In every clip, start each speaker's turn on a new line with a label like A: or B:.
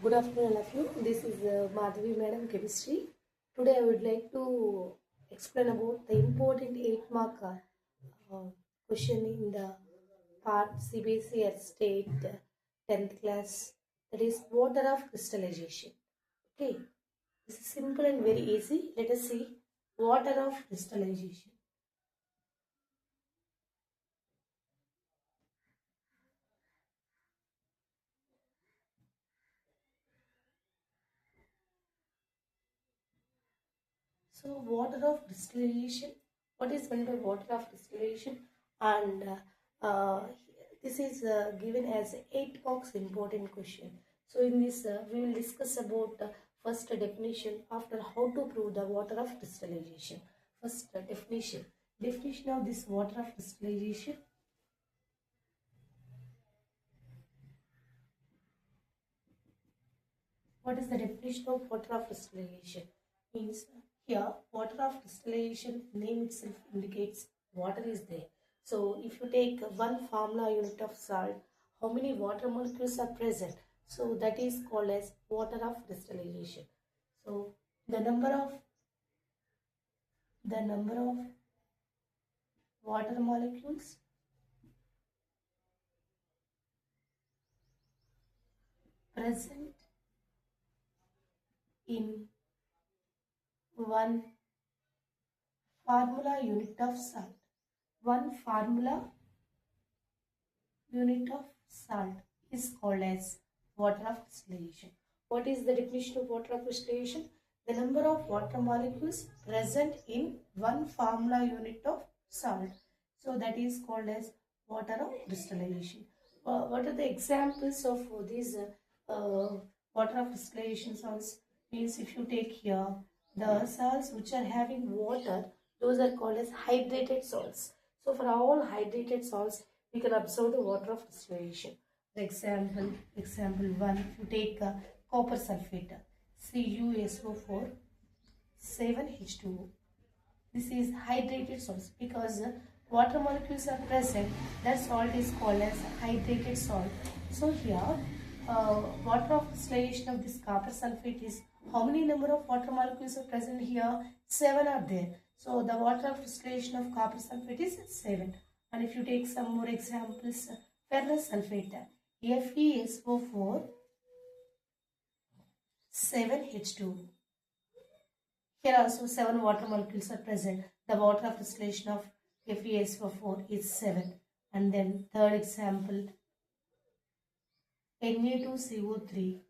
A: Good afternoon, all of you. This is Madhavi Madam Chemistry. Today I would like to explain about the important 8 mark question in the part CBSE at state 10th class, that is water of crystallization. Okay, this is simple and very easy. Let us see water of crystallization. So water of distillation, what is meant by water of distillation? And this is given as 8 marks important question. So in this we will discuss about first definition, after how to prove the water of crystallization. First definition of this water of crystallization. What is the definition of water of crystallization? Means here water of crystallization name itself indicates water is there. So if you take one formula unit of salt, how many water molecules are present? So that is called as water of crystallization. So the number of water molecules present in one formula unit of salt. One formula unit of salt is called as water of crystallization. What is the definition of water of crystallization? The number of water molecules present in one formula unit of salt. So that is called as water of crystallization. What are the examples of these water of crystallization salts? Means if you take here the salts which are having water, those are called as hydrated salts. So for all hydrated salts, we can observe the water of crystallization. For example 1, if you take copper sulfate, CuSO4 7H2O. This is hydrated salts because water molecules are present. That salt is called as hydrated salt. So here water of crystallization of this copper sulfate is, how many number of water molecules are present here? 7 are there. So the water of crystallization of copper sulfate is 7. And if you take some more examples, ferrous sulfate, FeSO4 7H2. Here also 7 water molecules are present. The water of crystallization of FeSO4 is 7. And then third example, Na2CO3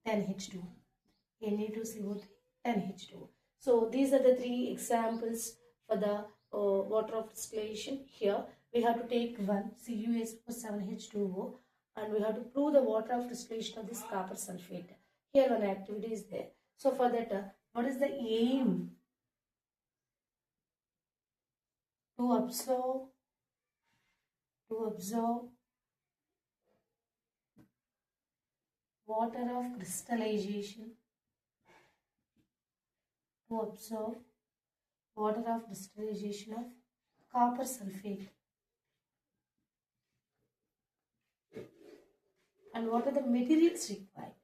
A: 10H2. Na2CO3 10H2. So these are the 3 examples for the water of distillation. Here we have to take one CuSO7H2O and we have to prove the water of distillation of this copper sulfate. Here one activity is there. So for that, what is the aim? To observe water of crystallization. To observe water of crystallization of copper sulfate. And what are the materials required?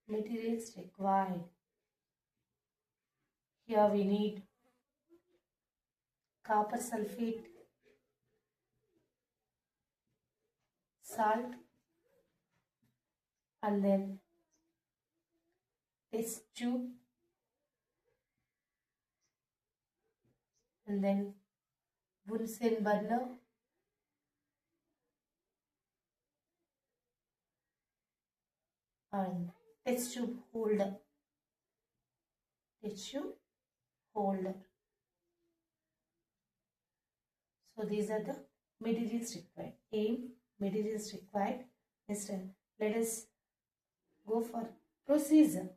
A: Materials required. Here we need copper sulfate, salt, and then test tube, and then Bunsen burner, and test tube holder. So these are the materials required. Aim, materials required. Next, let us go for procedure.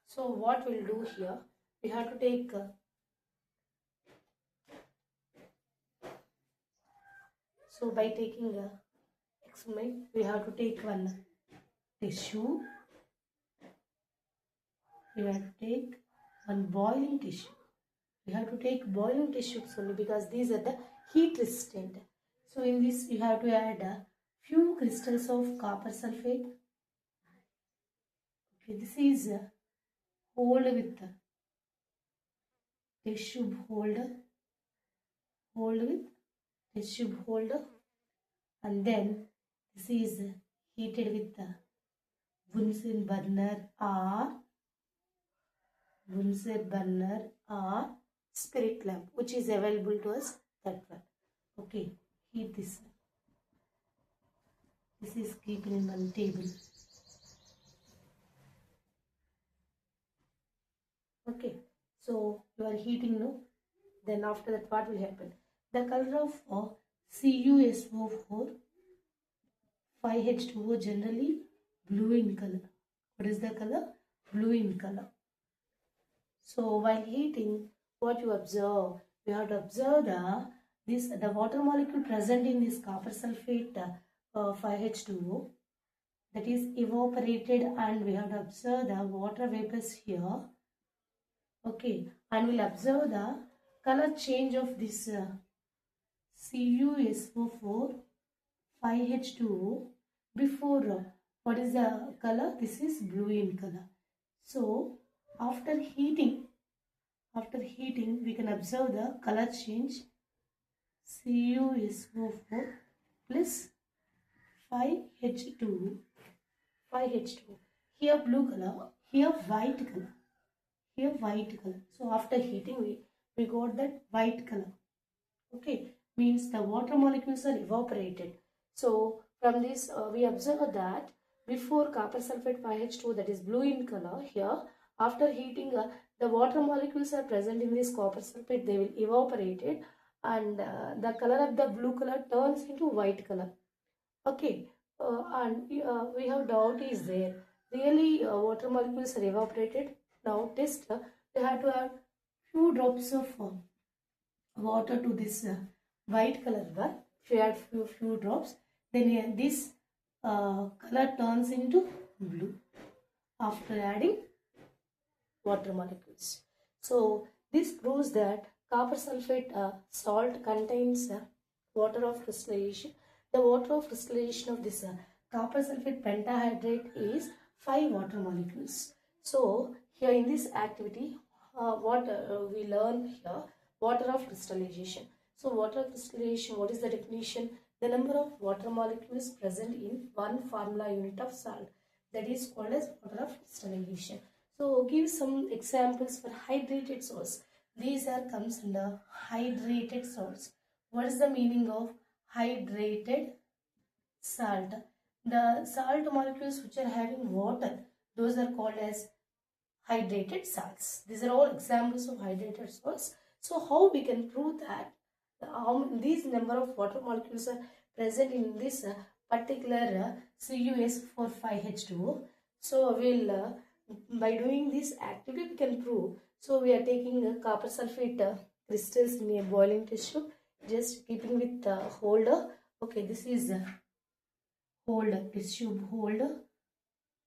A: So what we'll do here, we have to take so by taking a experiment, we have to take one tissue. We have to take one boiling tissue. We have to take boiling test tubes only because these are the heat resistant. So in this you have to add a few crystals of copper sulfate. Okay, this is hold with test tube holder, hold with test tube holder, and then this is heated with the Bunsen burner or spirit lamp, which is available to us, that one. Okay, heat this. This is keeping in one table. Okay, so you are heating now. Then after that, what will happen? The color of CuSO4 5H2O generally blue in color. What is the color? Blue in color. So while heating, what you observe? You have to observe the water molecule present in this copper sulfate 5H2O, that is evaporated, and we have to observe the water vapors here. Okay, and we'll observe the color change of this CuSO4 5H2O before. What is the color? This is blue in color. So after heating we can observe the color change. CuSO4 plus 5H2O. Here blue color, here white color. So after heating we got that white color. Okay, means the water molecules are evaporated. So from this we observe that before copper sulfate 5H2O, that is blue in color, here after heating the water molecules are present in this copper sulfate, they will evaporate it, and the color of the blue color turns into white color. Okay, and we have doubt is there. Really water molecules are evaporated. Now test, they have to add few drops of water to this white color bar. If you add few drops, then this color turns into blue after adding water molecules. So this proves that copper sulfate salt contains water of crystallization. The water of crystallization of this copper sulfate pentahydrate is 5 water molecules. So here in this activity, what we learn here, water of crystallization. So water crystallization, what is the definition? The number of water molecules present in one formula unit of salt, that is called as water of crystallization. So give some examples for hydrated salts. These are comes under hydrated salts. What is the meaning of hydrated salt? The salt molecules which are having water, those are called as hydrated salts. These are all examples of hydrated salts. So how we can prove that these number of water molecules are present in this particular CuS45H2O. So we'll by doing this activity we can prove. So we are taking copper sulfate crystals in a boiling test tube, just keeping with the holder. Okay, this is holder, test tube holder.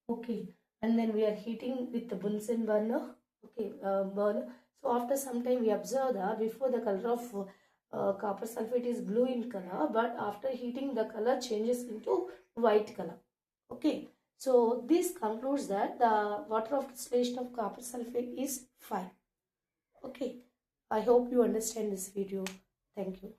A: Okay, and then we are heating with the Bunsen burner. Okay, burner. So after some time we observe that before the color of copper sulfate is blue in color, but after heating the color changes into white color. Okay, so this concludes that the water of crystallization of copper sulfate is 5. Okay, I hope you understand this video. Thank you.